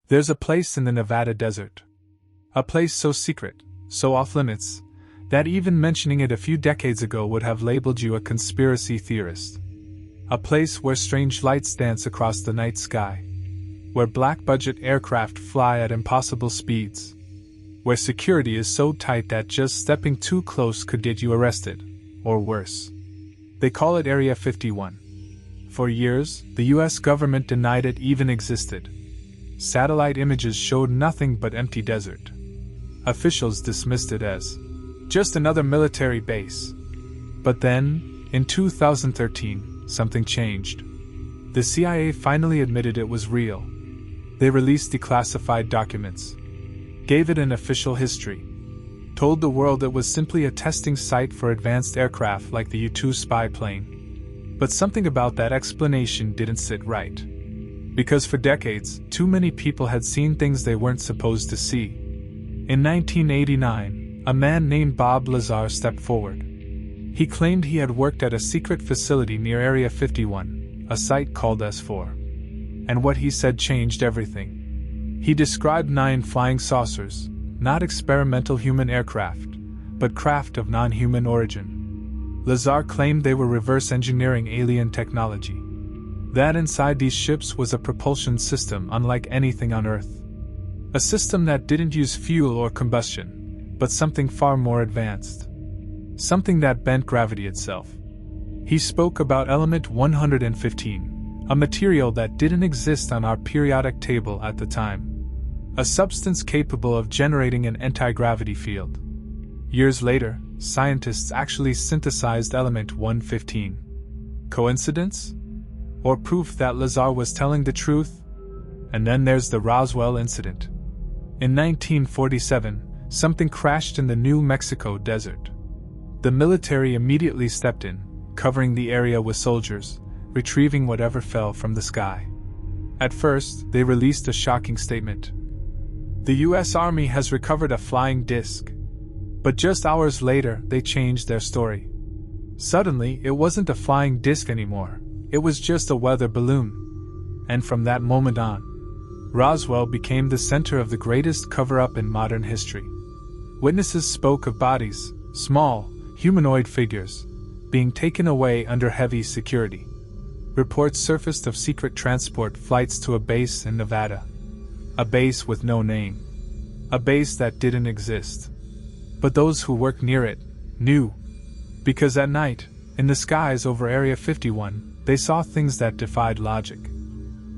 There's a place in the Nevada desert. A place so secret, so off-limits, that even mentioning it a few decades ago would have labeled you a conspiracy theorist. A place where strange lights dance across the night sky. Where black-budget aircraft fly at impossible speeds. Where security is so tight that just stepping too close could get you arrested, or worse. They call it Area 51. For years, the US government denied it even existed. Satellite images showed nothing but empty desert. Officials dismissed it as just another military base. But then, in 2013, something changed. The CIA finally admitted it was real. They released declassified documents, gave it an official history, told the world it was simply a testing site for advanced aircraft like the U-2 spy plane. But something about that explanation didn't sit right. Because for decades, too many people had seen things they weren't supposed to see. In 1989, a man named Bob Lazar stepped forward. He claimed he had worked at a secret facility near Area 51, a site called S4. And what he said changed everything. He described 9 flying saucers, not experimental human aircraft, but craft of non-human origin. Lazar claimed they were reverse engineering alien technology. That inside these ships was a propulsion system unlike anything on Earth. A system that didn't use fuel or combustion, but something far more advanced. Something that bent gravity itself. He spoke about element 115, a material that didn't exist on our periodic table at the time. A substance capable of generating an anti-gravity field. Years later, scientists actually synthesized element 115. Coincidence? Or proof that Lazar was telling the truth? And then there's the Roswell incident. In 1947, something crashed in the New Mexico desert. The military immediately stepped in, covering the area with soldiers, retrieving whatever fell from the sky. At first, they released a shocking statement. The US Army has recovered a flying disc. But just hours later, they changed their story. Suddenly, it wasn't a flying disc anymore. It was just a weather balloon. And from that moment on, Roswell became the center of the greatest cover-up in modern history. Witnesses spoke of bodies, small, humanoid figures, being taken away under heavy security. Reports surfaced of secret transport flights to a base in Nevada. A base with no name. A base that didn't exist. But those who worked near it knew. Because at night, in the skies over Area 51, they saw things that defied logic.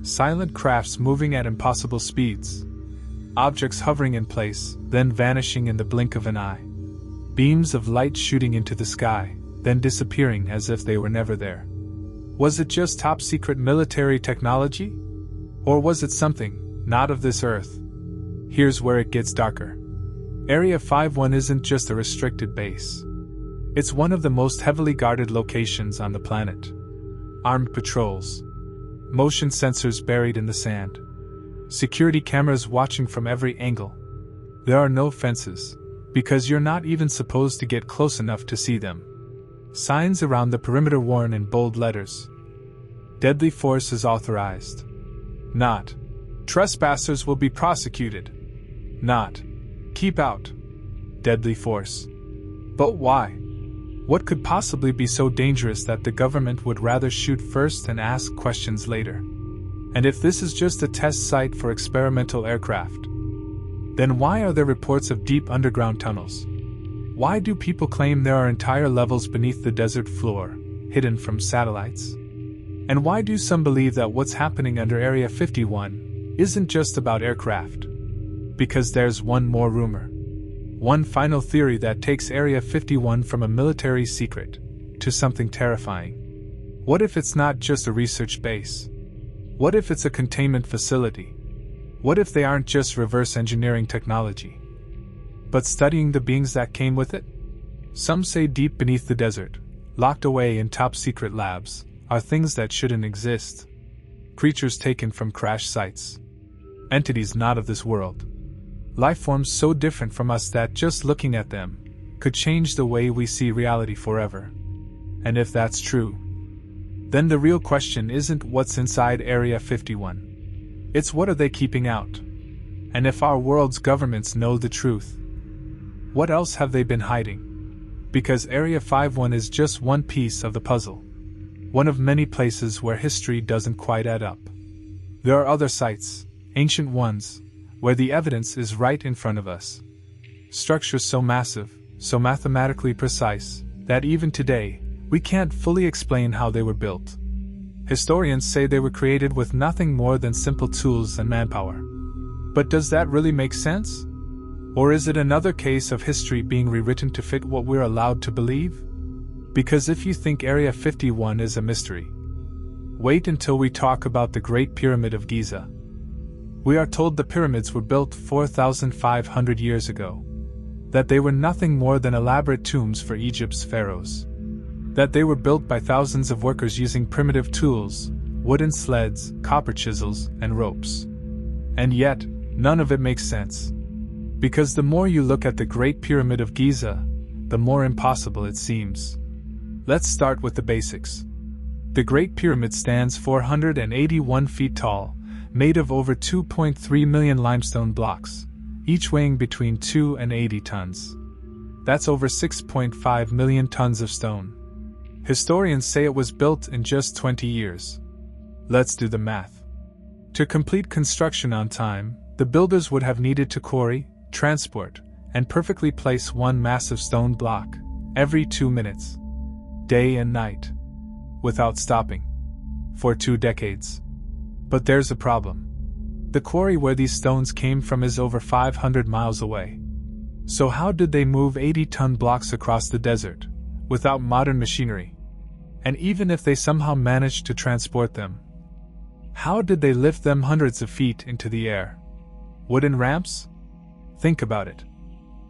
Silent crafts moving at impossible speeds. Objects hovering in place, then vanishing in the blink of an eye. Beams of light shooting into the sky, then disappearing as if they were never there. Was it just top-secret military technology? Or was it something, not of this Earth? Here's where it gets darker. Area 51 isn't just a restricted base. It's one of the most heavily guarded locations on the planet. Armed patrols. Motion sensors buried in the sand. Security cameras watching from every angle. There are no fences, because you're not even supposed to get close enough to see them. Signs around the perimeter worn in bold letters. Deadly force is authorized. Not. Trespassers will be prosecuted. Not. Keep out. Deadly force. But why? What could possibly be so dangerous that the government would rather shoot first and ask questions later? And if this is just a test site for experimental aircraft, then why are there reports of deep underground tunnels? Why do people claim there are entire levels beneath the desert floor, hidden from satellites? And why do some believe that what's happening under Area 51 isn't just about aircraft? Because there's one more rumor. One final theory that takes Area 51 from a military secret to something terrifying. What if it's not just a research base? What if it's a containment facility? What if they aren't just reverse engineering technology, but studying the beings that came with it? Some say deep beneath the desert, locked away in top-secret labs, are things that shouldn't exist. Creatures taken from crash sites. Entities not of this world. Life forms so different from us that just looking at them could change the way we see reality forever. And if that's true, then the real question isn't what's inside Area 51. It's what are they keeping out? And if our world's governments know the truth, what else have they been hiding? Because Area 51 is just one piece of the puzzle. One of many places where history doesn't quite add up. There are other sites, ancient ones, where the evidence is right in front of us. Structures so massive, so mathematically precise, that even today, we can't fully explain how they were built. Historians say they were created with nothing more than simple tools and manpower. But does that really make sense? Or is it another case of history being rewritten to fit what we're allowed to believe? Because if you think Area 51 is a mystery, wait until we talk about the Great Pyramid of Giza. We are told the pyramids were built 4,500 years ago, that they were nothing more than elaborate tombs for Egypt's pharaohs, that they were built by thousands of workers using primitive tools, wooden sleds, copper chisels, and ropes. And yet, none of it makes sense. Because the more you look at the Great Pyramid of Giza, the more impossible it seems. Let's start with the basics. The Great Pyramid stands 481 feet tall, made of over 2.3 million limestone blocks, each weighing between 2 and 80 tons. That's over 6.5 million tons of stone. Historians say it was built in just 20 years. Let's do the math. To complete construction on time, the builders would have needed to quarry, transport, and perfectly place one massive stone block every 2 minutes, day and night, without stopping, for 2 decades. But there's a problem. The quarry where these stones came from is over 500 miles away. So how did they move 80-ton blocks across the desert, without modern machinery? And even if they somehow managed to transport them, how did they lift them hundreds of feet into the air? Wooden ramps? Think about it.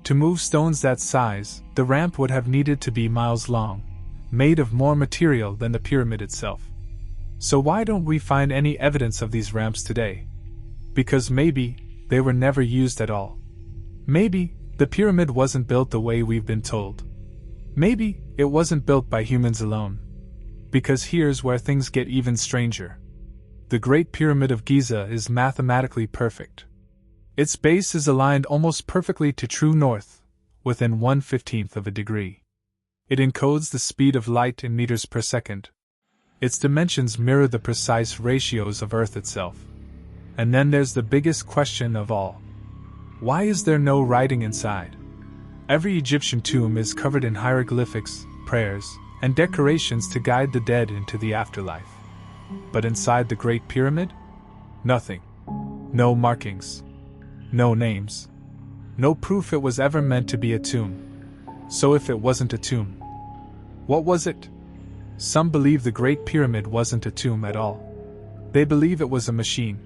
To move stones that size, the ramp would have needed to be miles long, made of more material than the pyramid itself. So why don't we find any evidence of these ramps today? Because maybe they were never used at all. Maybe the pyramid wasn't built the way we've been told. Maybe it wasn't built by humans alone. Because here's where things get even stranger. The Great Pyramid of Giza is mathematically perfect. Its base is aligned almost perfectly to true north, within 1/15 of a degree. It encodes the speed of light in meters per second. Its dimensions mirror the precise ratios of Earth itself. And then there's the biggest question of all. Why is there no writing inside? Every Egyptian tomb is covered in hieroglyphics, prayers, and decorations to guide the dead into the afterlife. But inside the Great Pyramid? Nothing. No markings. No names. No proof it was ever meant to be a tomb. So if it wasn't a tomb, what was it? Some believe the Great Pyramid wasn't a tomb at all. They believe it was a machine.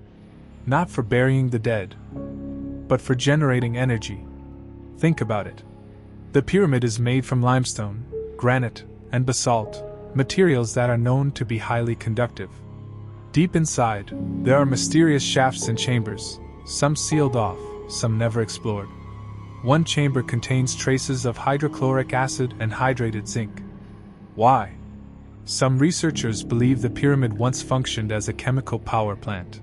Not for burying the dead, but for generating energy. Think about it. The pyramid is made from limestone, granite, and basalt, materials that are known to be highly conductive. Deep inside, there are mysterious shafts and chambers, some sealed off, some never explored. One chamber contains traces of hydrochloric acid and hydrated zinc. Why? Some researchers believe the pyramid once functioned as a chemical power plant.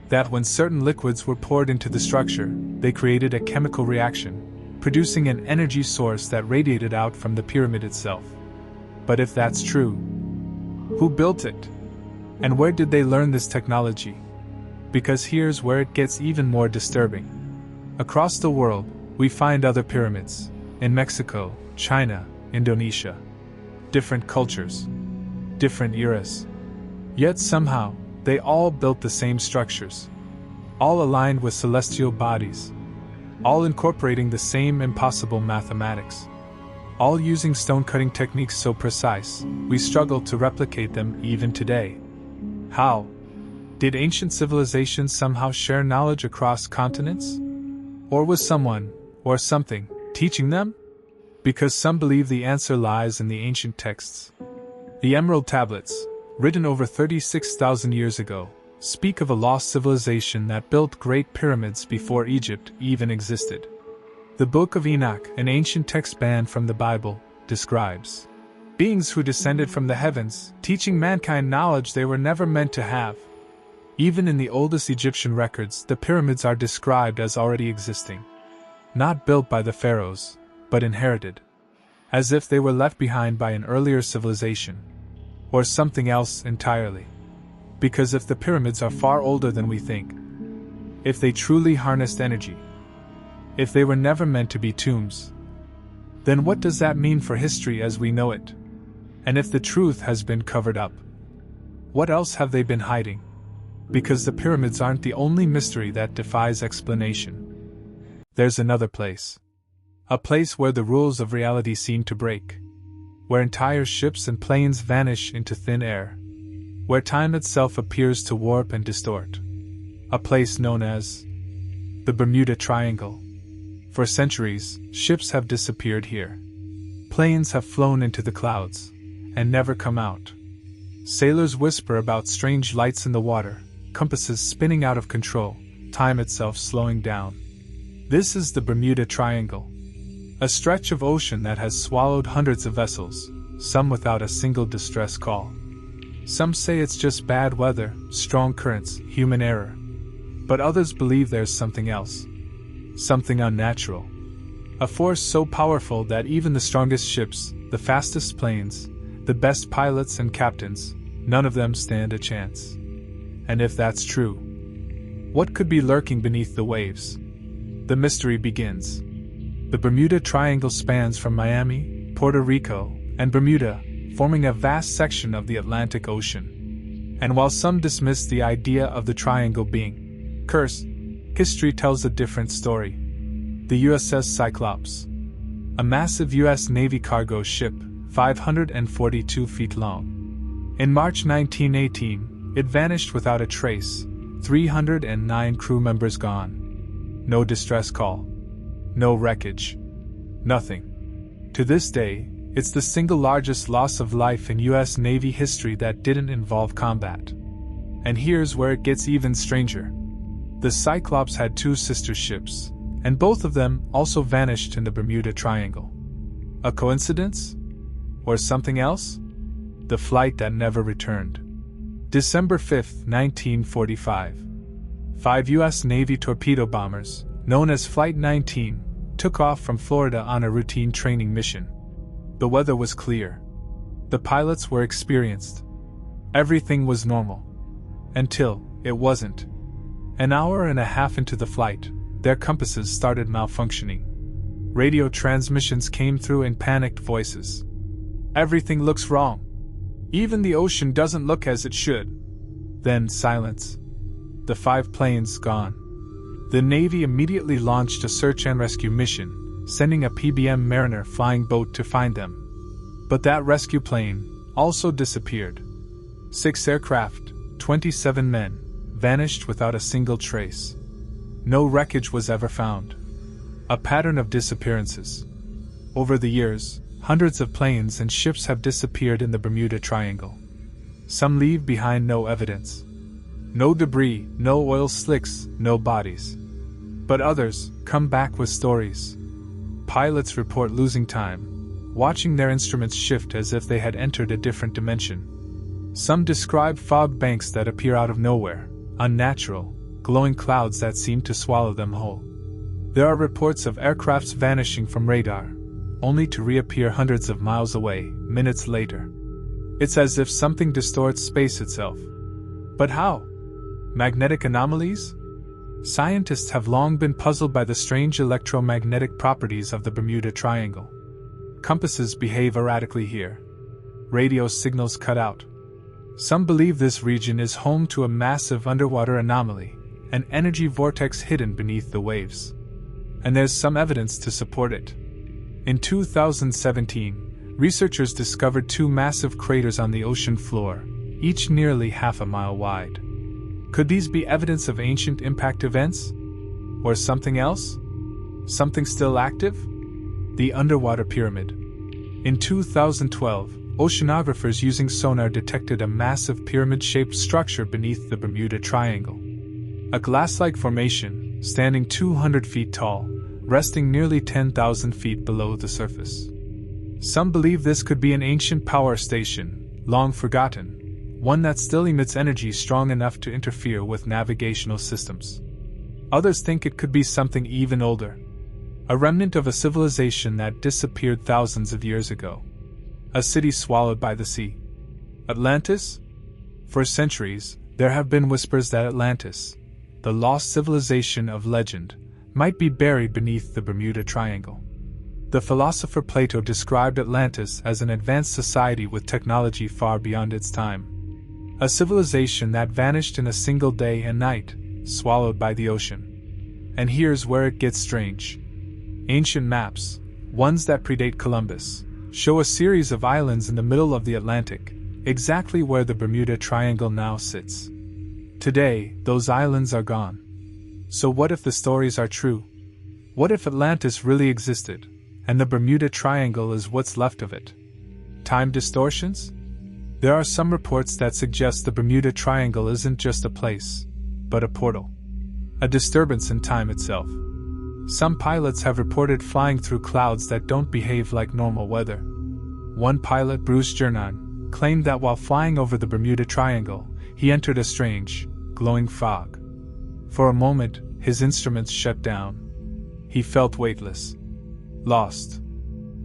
That when certain liquids were poured into the structure, they created a chemical reaction, producing an energy source that radiated out from the pyramid itself. But if that's true, who built it? And where did they learn this technology? Because here's where it gets even more disturbing. Across the world, we find other pyramids, in Mexico, China, Indonesia. Different cultures, different eras. Yet somehow, they all built the same structures. All aligned with celestial bodies. All incorporating the same impossible mathematics. All using stone-cutting techniques so precise, we struggle to replicate them even today. How? Did ancient civilizations somehow share knowledge across continents? Or was someone, or something, teaching them? Because some believe the answer lies in the ancient texts. The Emerald Tablets, written over 36,000 years ago, speak of a lost civilization that built great pyramids before Egypt even existed. The Book of Enoch, an ancient text banned from the Bible, describes beings who descended from the heavens, teaching mankind knowledge they were never meant to have. Even in the oldest Egyptian records, the pyramids are described as already existing. Not built by the pharaohs, but inherited. As if they were left behind by an earlier civilization. Or something else entirely. Because if the pyramids are far older than we think, if they truly harnessed energy, if they were never meant to be tombs, then what does that mean for history as we know it? And if the truth has been covered up, what else have they been hiding? Because the pyramids aren't the only mystery that defies explanation. There's another place. A place where the rules of reality seem to break. Where entire ships and planes vanish into thin air. Where time itself appears to warp and distort. A place known as the Bermuda Triangle. For centuries, ships have disappeared here. Planes have flown into the clouds and never come out. Sailors whisper about strange lights in the water, compasses spinning out of control, time itself slowing down. This is the Bermuda Triangle. A stretch of ocean that has swallowed hundreds of vessels, some without a single distress call. Some say it's just bad weather, strong currents, human error. But others believe there's something else. Something unnatural. A force so powerful that even the strongest ships, the fastest planes, the best pilots and captains, none of them stand a chance. And if that's true, what could be lurking beneath the waves? The mystery begins. The Bermuda Triangle spans from Miami, Puerto Rico, and Bermuda, forming a vast section of the Atlantic Ocean. And while some dismiss the idea of the triangle being cursed, history tells a different story. The USS Cyclops, a massive U.S. Navy cargo ship, 542 feet long. In March 1918, it vanished without a trace, 309 crew members gone. No distress call. No wreckage. Nothing. To this day, it's the single largest loss of life in U.S. Navy history that didn't involve combat. And here's where it gets even stranger. The Cyclops had two sister ships, and both of them also vanished in the Bermuda Triangle. A coincidence? Or something else? The flight that never returned. December 5, 1945. 5 U.S. Navy torpedo bombers, known as Flight 19, took off from Florida on a routine training mission. The weather was clear. The pilots were experienced. Everything was normal. Until it wasn't. An hour and a half into the flight, their compasses started malfunctioning. Radio transmissions came through in panicked voices. Everything looks wrong. Even the ocean doesn't look as it should. Then silence. The 5 planes gone. The Navy immediately launched a search and rescue mission, sending a PBM Mariner flying boat to find them. But that rescue plane also disappeared. 6 aircraft, 27 men, vanished without a single trace. No wreckage was ever found. A pattern of disappearances. Over the years, hundreds of planes and ships have disappeared in the Bermuda Triangle. Some leave behind no evidence. No debris, no oil slicks, no bodies. But others come back with stories. Pilots report losing time, watching their instruments shift as if they had entered a different dimension. Some describe fog banks that appear out of nowhere, unnatural, glowing clouds that seem to swallow them whole. There are reports of aircrafts vanishing from radar, only to reappear hundreds of miles away, minutes later. It's as if something distorts space itself. But how? Magnetic anomalies? Scientists have long been puzzled by the strange electromagnetic properties of the Bermuda Triangle. Compasses behave erratically here. Radio signals cut out. Some believe this region is home to a massive underwater anomaly, an energy vortex hidden beneath the waves. And there's some evidence to support it. In 2017, researchers discovered 2 massive craters on the ocean floor, each nearly half a mile wide. Could these be evidence of ancient impact events? Or something else? Something still active? The underwater pyramid. In 2012, oceanographers using sonar detected a massive pyramid-shaped structure beneath the Bermuda Triangle. A glass-like formation, standing 200 feet tall, resting nearly 10,000 feet below the surface. Some believe this could be an ancient power station, long forgotten, one that still emits energy strong enough to interfere with navigational systems. Others think it could be something even older, a remnant of a civilization that disappeared thousands of years ago. A city swallowed by the sea. Atlantis? For centuries, there have been whispers that Atlantis, the lost civilization of legend, might be buried beneath the Bermuda Triangle. The philosopher Plato described Atlantis as an advanced society with technology far beyond its time. A civilization that vanished in a single day and night, swallowed by the ocean. And here's where it gets strange. Ancient maps, ones that predate Columbus, show a series of islands in the middle of the Atlantic, exactly where the Bermuda Triangle now sits. Today, those islands are gone. So what if the stories are true? What if Atlantis really existed, and the Bermuda Triangle is what's left of it? Time distortions? There are some reports that suggest the Bermuda Triangle isn't just a place, but a portal. A disturbance in time itself. Some pilots have reported flying through clouds that don't behave like normal weather. One pilot, Bruce Jernan, claimed that while flying over the Bermuda Triangle, he entered a strange, glowing fog. For a moment, his instruments shut down. He felt weightless. Lost.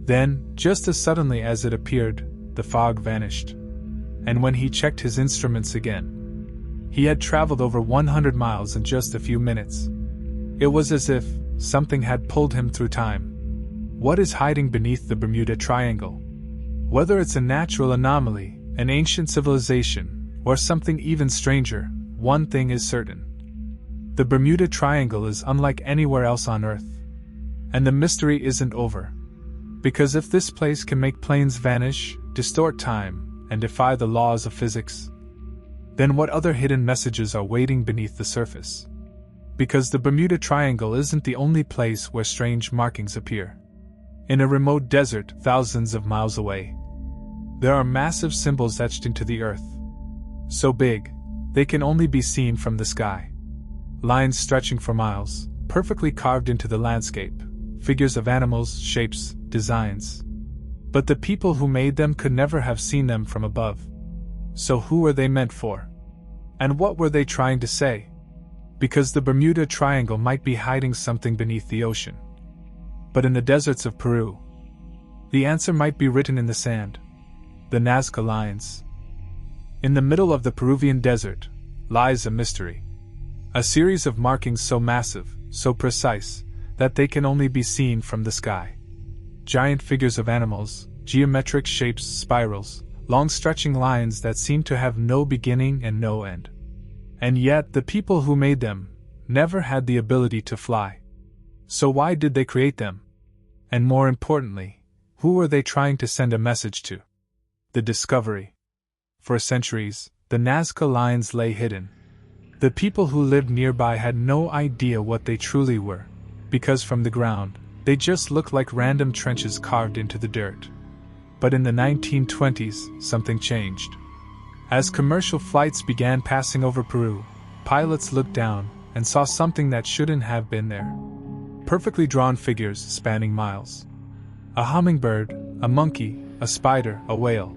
Then, just as suddenly as it appeared, the fog vanished. And when he checked his instruments again, he had traveled over 100 miles in just a few minutes. It was as if something had pulled him through time. What is hiding beneath the Bermuda Triangle? Whether it's a natural anomaly, an ancient civilization, or something even stranger, one thing is certain. The Bermuda Triangle is unlike anywhere else on Earth. And the mystery isn't over. Because if this place can make planes vanish, distort time, and defy the laws of physics, then what other hidden messages are waiting beneath the surface? Because the Bermuda Triangle isn't the only place where strange markings appear. In a remote desert thousands of miles away, there are massive symbols etched into the earth. So big, they can only be seen from the sky. Lines stretching for miles, perfectly carved into the landscape, figures of animals, shapes, designs. But the people who made them could never have seen them from above. So who were they meant for? And what were they trying to say? Because the Bermuda Triangle might be hiding something beneath the ocean. But in the deserts of Peru, the answer might be written in the sand. The Nazca lines. In the middle of the Peruvian desert lies a mystery. A series of markings so massive, so precise, that they can only be seen from the sky. Giant figures of animals, geometric shapes, spirals, long stretching lines that seem to have no beginning and no end. And yet the people who made them never had the ability to fly. So why did they create them? And more importantly, who were they trying to send a message to? The discovery. For centuries, the Nazca lines lay hidden. The people who lived nearby had no idea what they truly were, because from the ground, they just looked like random trenches carved into the dirt. But in the 1920s, something changed. As commercial flights began passing over Peru, pilots looked down and saw something that shouldn't have been there. Perfectly drawn figures spanning miles. A hummingbird, a monkey, a spider, a whale.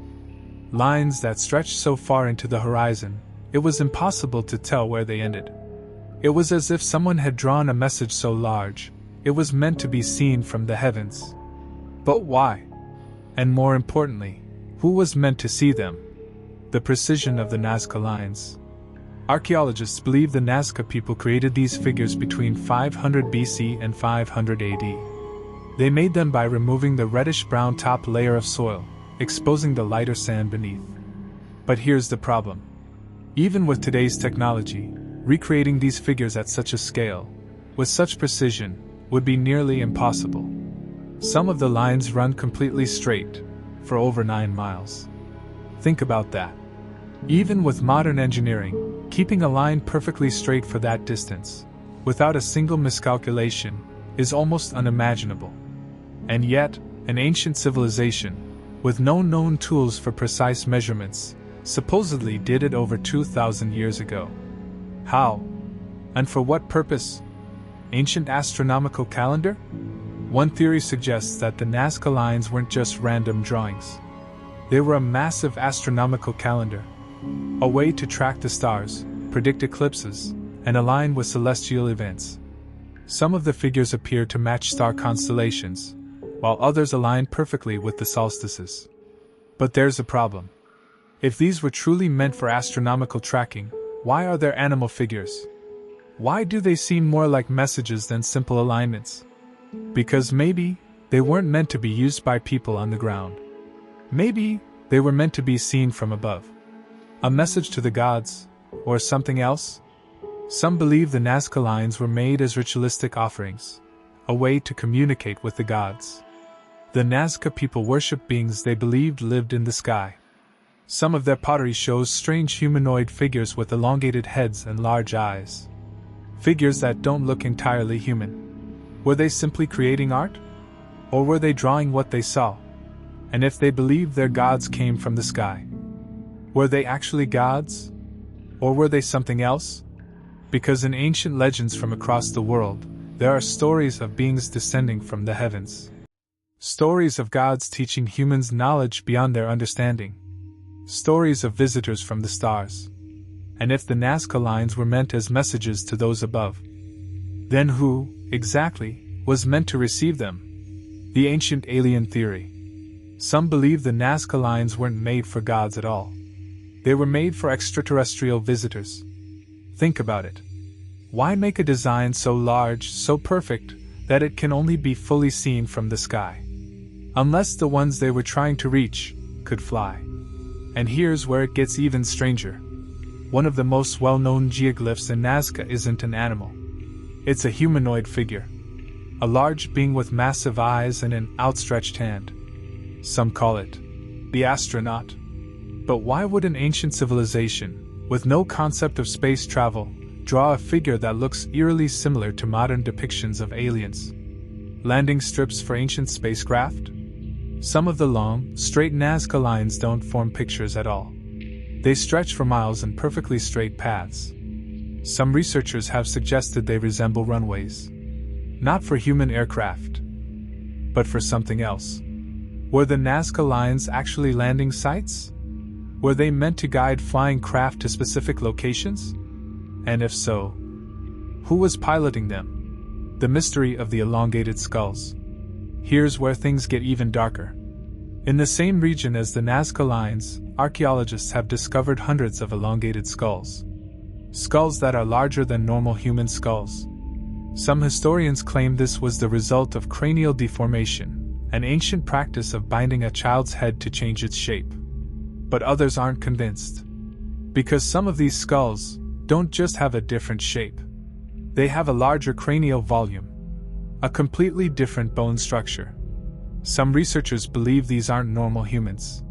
Lines that stretched so far into the horizon, it was impossible to tell where they ended. It was as if someone had drawn a message so large, it was meant to be seen from the heavens. But why? And more importantly, who was meant to see them? The precision of the Nazca lines. Archaeologists believe the Nazca people created these figures between 500 BC and 500 AD. They made them by removing the reddish-brown top layer of soil, exposing the lighter sand beneath. But here's the problem. Even with today's technology, recreating these figures at such a scale, with such precision, would be nearly impossible. Some of the lines run completely straight, for over 9 miles. Think about that. Even with modern engineering, keeping a line perfectly straight for that distance, without a single miscalculation, is almost unimaginable. And yet, an ancient civilization, with no known tools for precise measurements, supposedly did it over 2,000 years ago. How? And for what purpose? Ancient astronomical calendar? One theory suggests that the Nazca lines weren't just random drawings. They were a massive astronomical calendar, A way to track the stars, predict eclipses, and align with celestial events. Some of the figures appear to match star constellations, while others align perfectly with the solstices. But there's a problem. If these were truly meant for astronomical tracking, why are there animal figures? Why do they seem more like messages than simple alignments? Because maybe they weren't meant to be used by people on the ground. Maybe they were meant to be seen from above. A message to the gods, or something else? Some believe the Nazca lines were made as ritualistic offerings, a way to communicate with the gods. The Nazca people worshipped beings they believed lived in the sky. Some of their pottery shows strange humanoid figures with elongated heads and large eyes. Figures that don't look entirely human. Were they simply creating art? Or were they drawing what they saw? And if they believed their gods came from the sky, were they actually gods? Or were they something else? Because in ancient legends from across the world, there are stories of beings descending from the heavens. Stories of gods teaching humans knowledge beyond their understanding. Stories of visitors from the stars. And if the Nazca lines were meant as messages to those above, then who, exactly, was meant to receive them? The ancient alien theory. Some believe the Nazca lines weren't made for gods at all. They were made for extraterrestrial visitors. Think about it. Why make a design so large, so perfect, that it can only be fully seen from the sky? Unless the ones they were trying to reach could fly. And here's where it gets even stranger. One of the most well-known geoglyphs in Nazca isn't an animal. It's a humanoid figure. A large being with massive eyes and an outstretched hand. Some call it the astronaut. But why would an ancient civilization, with no concept of space travel, draw a figure that looks eerily similar to modern depictions of aliens? Landing strips for ancient spacecraft? Some of the long, straight Nazca lines don't form pictures at all. They stretch for miles in perfectly straight paths. Some researchers have suggested they resemble runways. Not for human aircraft, but for something else. Were the Nazca lines actually landing sites? Were they meant to guide flying craft to specific locations? And if so, who was piloting them? The mystery of the elongated skulls. Here's where things get even darker. In the same region as the Nazca lines, archaeologists have discovered hundreds of elongated skulls. Skulls that are larger than normal human skulls. Some historians claim this was the result of cranial deformation, an ancient practice of binding a child's head to change its shape. But others aren't convinced. Because some of these skulls don't just have a different shape. They have a larger cranial volume. A completely different bone structure. Some researchers believe these aren't normal humans,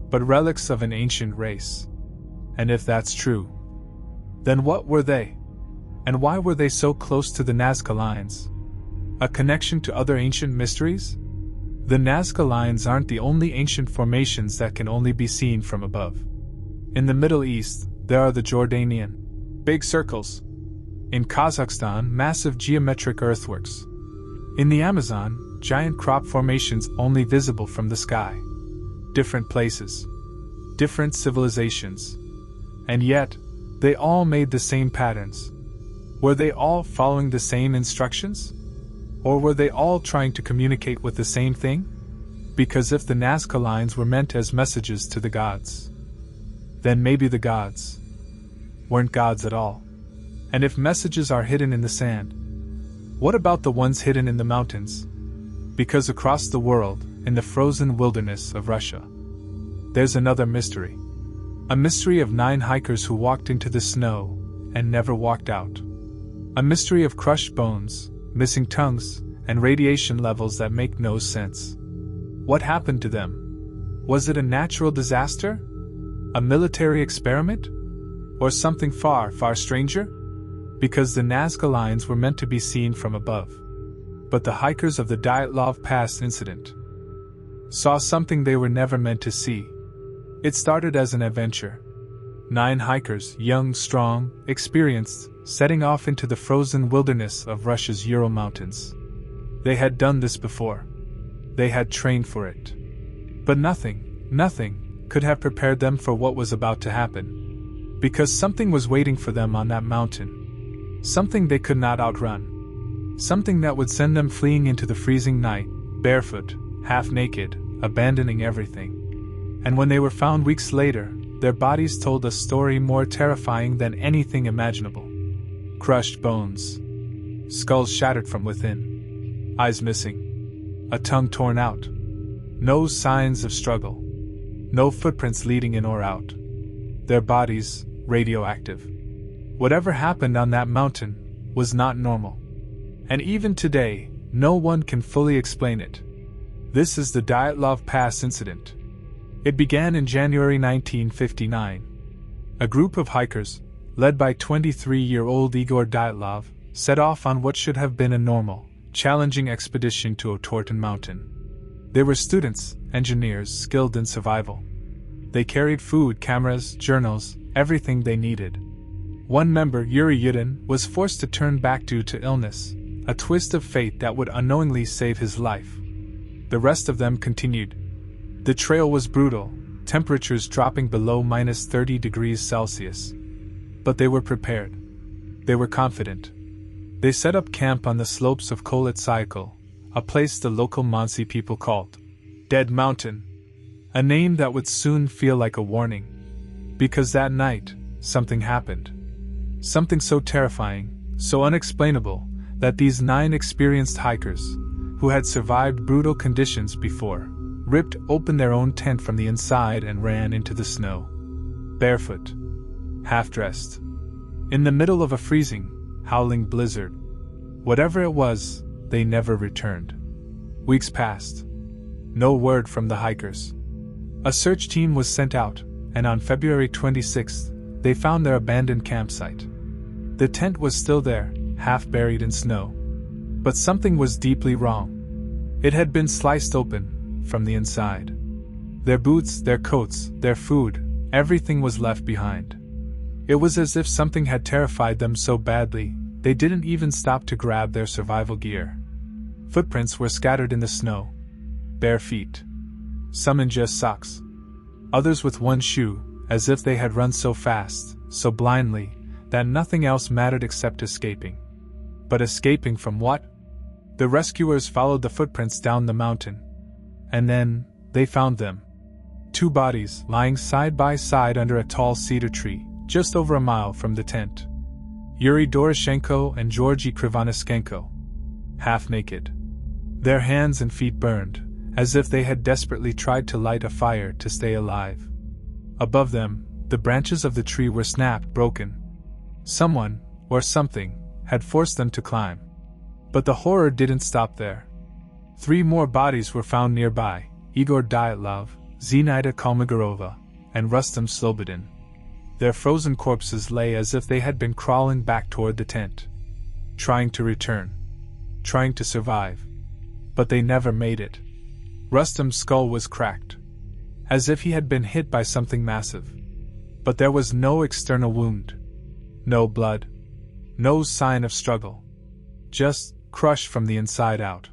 but relics of an ancient race. And if that's true, then what were they? And why were they so close to the Nazca lines? A connection to other ancient mysteries? The Nazca lines aren't the only ancient formations that can only be seen from above. In the Middle East, there are the Jordanian big circles. In Kazakhstan, massive geometric earthworks. In the Amazon, giant crop formations only visible from the sky. Different places. Different civilizations. And yet, they all made the same patterns. Were they all following the same instructions? Or were they all trying to communicate with the same thing? Because if the Nazca lines were meant as messages to the gods, then maybe the gods weren't gods at all. And if messages are hidden in the sand, what about the ones hidden in the mountains? Because across the world, in the frozen wilderness of Russia, there's another mystery. A mystery of 9 hikers who walked into the snow and never walked out. A mystery of crushed bones, missing tongues, and radiation levels that make no sense. What happened to them? Was it a natural disaster? A military experiment? Or something far, far stranger? Because the Nazca lines were meant to be seen from above. But the hikers of the Dyatlov Pass incident saw something they were never meant to see. It started as an adventure. 9 hikers, young, strong, experienced, setting off into the frozen wilderness of Russia's Ural Mountains. They had done this before. They had trained for it. But nothing could have prepared them for what was about to happen. Because something was waiting for them on that mountain. Something they could not outrun. Something that would send them fleeing into the freezing night, barefoot, half naked, abandoning everything. And when they were found weeks later, their bodies told a story more terrifying than anything imaginable. Crushed bones. Skulls shattered from within. Eyes missing. A tongue torn out. No signs of struggle. No footprints leading in or out. Their bodies, radioactive. Whatever happened on that mountain was not normal. And even today, no one can fully explain it. This is the Dyatlov Pass incident. It began in January 1959. A group of hikers, led by 23-year-old Igor Dyatlov, set off on what should have been a normal, challenging expedition to Otorten Mountain. They were students, engineers skilled in survival. They carried food, cameras, journals, everything they needed. One member, Yuri Yudin, was forced to turn back due to illness, a twist of fate that would unknowingly save his life. The rest of them continued. The trail was brutal, temperatures dropping below -30 degrees Celsius. But they were prepared. They were confident. They set up camp on the slopes of Kolitsykel, a place the local Mansi people called Dead Mountain, a name that would soon feel like a warning. Because that night, something happened. Something so terrifying, so unexplainable, that these 9 experienced hikers, who had survived brutal conditions before, ripped open their own tent from the inside and ran into the snow. Barefoot. Half-dressed. In the middle of a freezing, howling blizzard. Whatever it was, they never returned. Weeks passed. No word from the hikers. A search team was sent out, and on February 26th, they found their abandoned campsite. The tent was still there, half buried in snow. But something was deeply wrong. It had been sliced open, from the inside. Their boots, their coats, their food, everything was left behind. It was as if something had terrified them so badly, they didn't even stop to grab their survival gear. Footprints were scattered in the snow. Bare feet. Some in just socks. Others with one shoe, as if they had run so fast, so blindly, that nothing else mattered except escaping. But escaping from what? The rescuers followed the footprints down the mountain. And then, they found them. 2 bodies lying side by side under a tall cedar tree, just over a mile from the tent. Yuri Doroshenko and Georgy Krivoniskenko. Half naked. Their hands and feet burned, as if they had desperately tried to light a fire to stay alive. Above them, the branches of the tree were snapped, broken. Someone, or something, had forced them to climb. But the horror didn't stop there. 3 more bodies were found nearby, Igor Dyatlov, Zinaida Kalmogorova, and Rustam Slobodin. Their frozen corpses lay as if they had been crawling back toward the tent. Trying to return. Trying to survive. But they never made it. Rustam's skull was cracked. As if he had been hit by something massive. But there was no external wound. No blood. No sign of struggle. Just crushed from the inside out.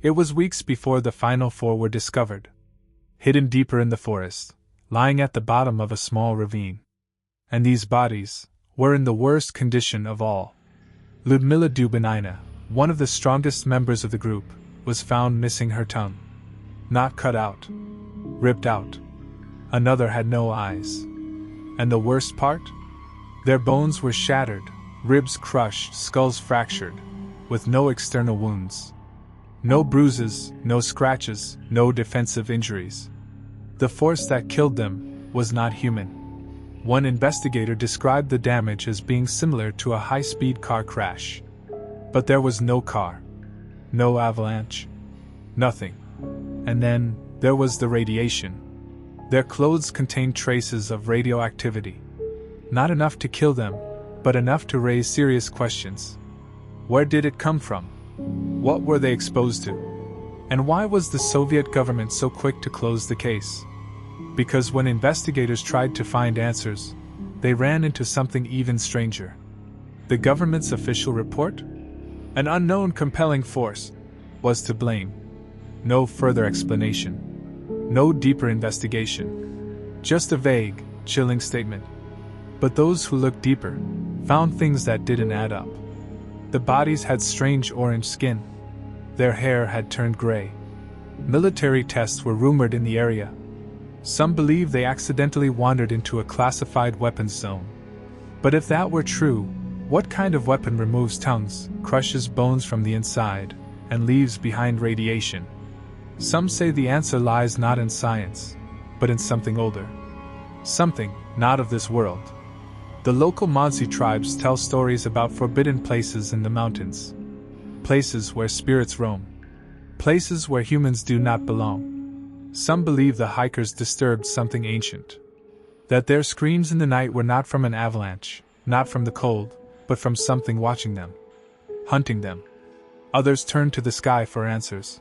It was weeks before the final 4 were discovered. Hidden deeper in the forest, lying at the bottom of a small ravine. And these bodies were in the worst condition of all. Ludmila Dubinina, one of the strongest members of the group, was found missing her tongue. Not cut out. Ripped out. Another had no eyes. And the worst part? Their bones were shattered, ribs crushed, skulls fractured, with no external wounds. No bruises, no scratches, no defensive injuries. The force that killed them was not human. One investigator described the damage as being similar to a high-speed car crash. But there was no car. No avalanche. Nothing. And then, there was the radiation. Their clothes contained traces of radioactivity. Not enough to kill them, but enough to raise serious questions. Where did it come from? What were they exposed to? And why was the Soviet government so quick to close the case? Because when investigators tried to find answers, they ran into something even stranger. The government's official report? An unknown compelling force was to blame. No further explanation. No deeper investigation. Just a vague, chilling statement. But those who looked deeper found things that didn't add up. The bodies had strange orange skin. Their hair had turned gray. Military tests were rumored in the area. Some believe they accidentally wandered into a classified weapons zone. But if that were true, what kind of weapon removes tongues, crushes bones from the inside, and leaves behind radiation? Some say the answer lies not in science, but in something older. Something not of this world. The local Mansi tribes tell stories about forbidden places in the mountains. Places where spirits roam. Places where humans do not belong. Some believe the hikers disturbed something ancient. That their screams in the night were not from an avalanche, not from the cold, but from something watching them, hunting them. Others turned to the sky for answers.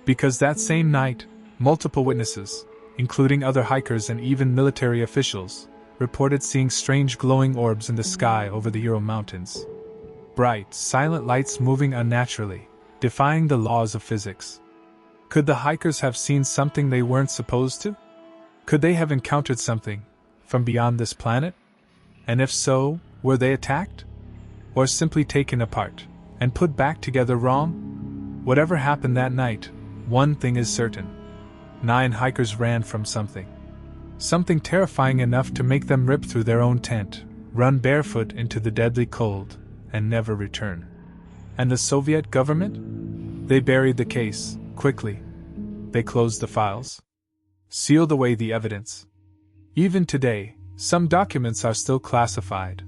Because that same night, multiple witnesses, including other hikers and even military officials, reported seeing strange glowing orbs in the sky over the Ural Mountains. Bright, silent lights moving unnaturally, defying the laws of physics. Could the hikers have seen something they weren't supposed to? Could they have encountered something from beyond this planet? And if so, were they attacked? Or simply taken apart and put back together wrong? Whatever happened that night, one thing is certain. 9 hikers ran from something. Something terrifying enough to make them rip through their own tent, run barefoot into the deadly cold, and never return. And the Soviet government? They buried the case, quickly. They closed the files. Sealed away the evidence. Even today, some documents are still classified.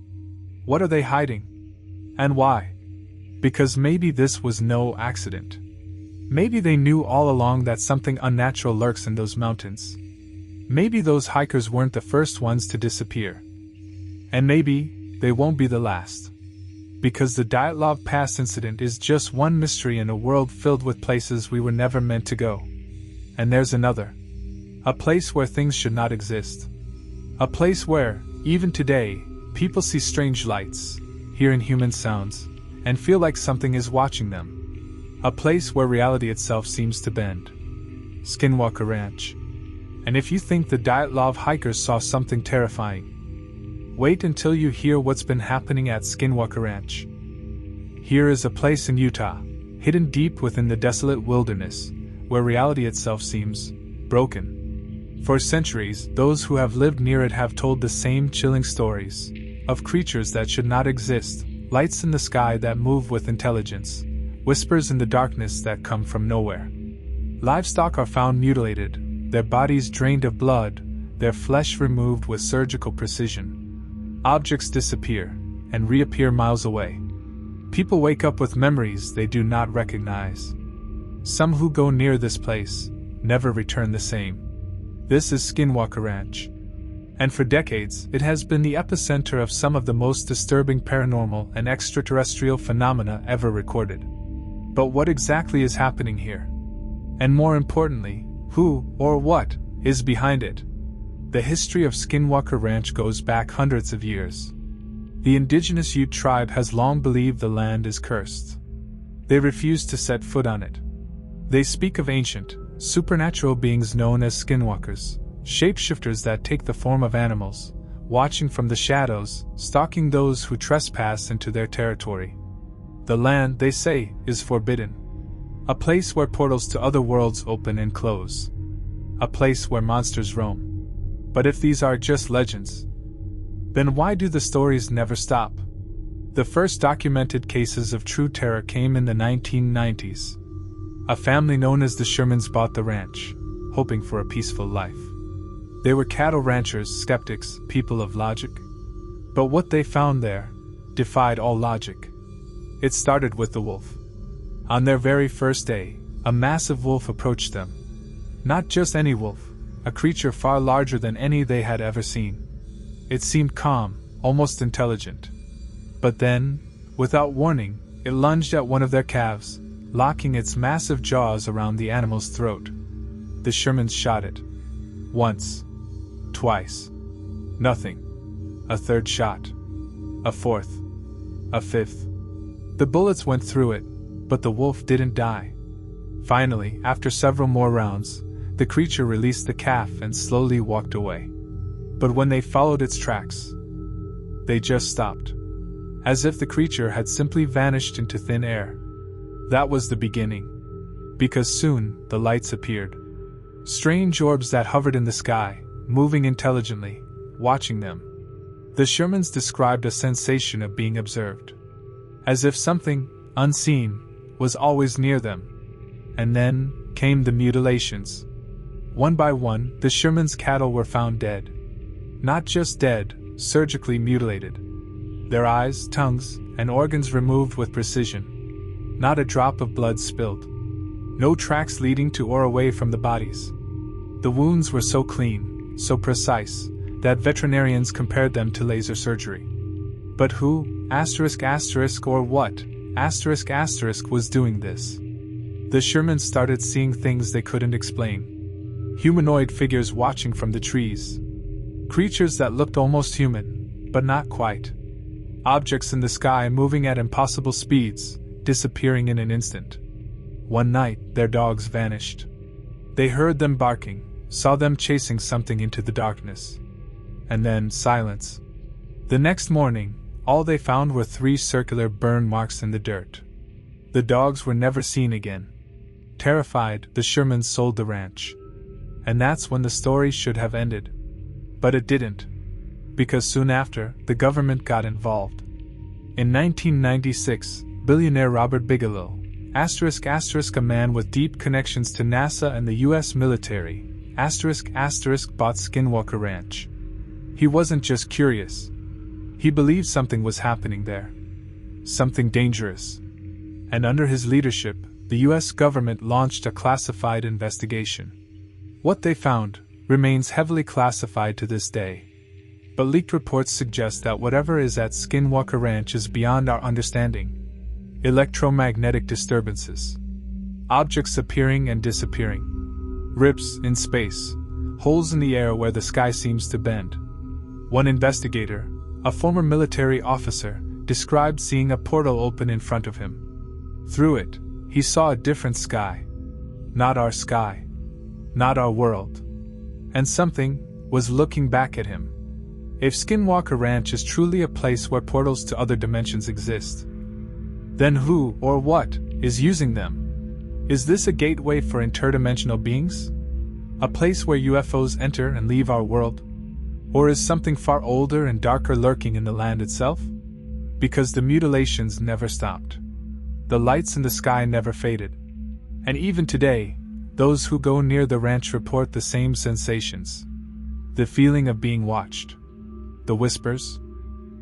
What are they hiding? And why? Because maybe this was no accident. Maybe they knew all along that something unnatural lurks in those mountains. Maybe those hikers weren't the first ones to disappear. And maybe they won't be the last. Because the Dyatlov Pass incident is just one mystery in a world filled with places we were never meant to go. And there's another. A place where things should not exist. A place where, even today, people see strange lights, hear inhuman sounds, and feel like something is watching them. A place where reality itself seems to bend. Skinwalker Ranch. And if you think the Dyatlov hikers saw something terrifying, wait until you hear what's been happening at Skinwalker Ranch. Here is a place in Utah, hidden deep within the desolate wilderness, where reality itself seems broken. For centuries, those who have lived near it have told the same chilling stories of creatures that should not exist, lights in the sky that move with intelligence, whispers in the darkness that come from nowhere. Livestock are found mutilated, their bodies drained of blood, their flesh removed with surgical precision. Objects disappear and reappear miles away. People wake up with memories they do not recognize. Some who go near this place never return the same. This is Skinwalker Ranch. And for decades, it has been the epicenter of some of the most disturbing paranormal and extraterrestrial phenomena ever recorded. But what exactly is happening here? And more importantly, who, or what, is behind it? The history of Skinwalker Ranch goes back hundreds of years. The indigenous Ute tribe has long believed the land is cursed. They refuse to set foot on it. They speak of ancient, supernatural beings known as skinwalkers, shapeshifters that take the form of animals, watching from the shadows, stalking those who trespass into their territory. The land, they say, is forbidden. A place where portals to other worlds open and close. A place where monsters roam. But if these are just legends, then why do the stories never stop? The first documented cases of true terror came in the 1990s. A family known as the Shermans bought the ranch, hoping for a peaceful life. They were cattle ranchers, skeptics, people of logic. But what they found there defied all logic. It started with the wolf. On their very first day, a massive wolf approached them. Not just any wolf, a creature far larger than any they had ever seen. It seemed calm, almost intelligent. But then, without warning, it lunged at one of their calves, locking its massive jaws around the animal's throat. The Shermans shot it. Once. Twice. Nothing. A third shot. A fourth. A fifth. The bullets went through it, but the wolf didn't die. Finally, after several more rounds, the creature released the calf and slowly walked away. But when they followed its tracks, they just stopped. As if the creature had simply vanished into thin air. That was the beginning. Because soon, the lights appeared. Strange orbs that hovered in the sky, moving intelligently, watching them. The Shermans described a sensation of being observed. As if something, unseen, was always near them. And then came the mutilations. One by one, the Shermans' cattle were found dead. Not just dead, surgically mutilated. Their eyes, tongues, and organs removed with precision. Not a drop of blood spilled. No tracks leading to or away from the bodies. The wounds were so clean, so precise, that veterinarians compared them to laser surgery. But who, or what, was doing this? The Shermans started seeing things they couldn't explain. Humanoid figures watching from the trees. Creatures that looked almost human, but not quite. Objects in the sky moving at impossible speeds, disappearing in an instant. One night, their dogs vanished. They heard them barking, saw them chasing something into the darkness. And then silence. The next morning, all they found were 3 circular burn marks in the dirt. The dogs were never seen again. Terrified, the Shermans sold the ranch. And that's when the story should have ended. But it didn't. Because soon after, the government got involved. In 1996, billionaire Robert Bigelow, a man with deep connections to NASA and the US military, bought Skinwalker Ranch. He wasn't just curious. He believed something was happening there. Something dangerous. And under his leadership, the US government launched a classified investigation. What they found remains heavily classified to this day. But leaked reports suggest that whatever is at Skinwalker Ranch is beyond our understanding. Electromagnetic disturbances. Objects appearing and disappearing. Rips in space. Holes in the air where the sky seems to bend. One investigator, a former military officer, described seeing a portal open in front of him. Through it, he saw a different sky. Not our sky. Not our world. And something was looking back at him. If Skinwalker Ranch is truly a place where portals to other dimensions exist, then who or what is using them? Is this a gateway for interdimensional beings? A place where UFOs enter and leave our world? Or is something far older and darker lurking in the land itself? Because the mutilations never stopped. The lights in the sky never faded. And even today, those who go near the ranch report the same sensations. The feeling of being watched. The whispers.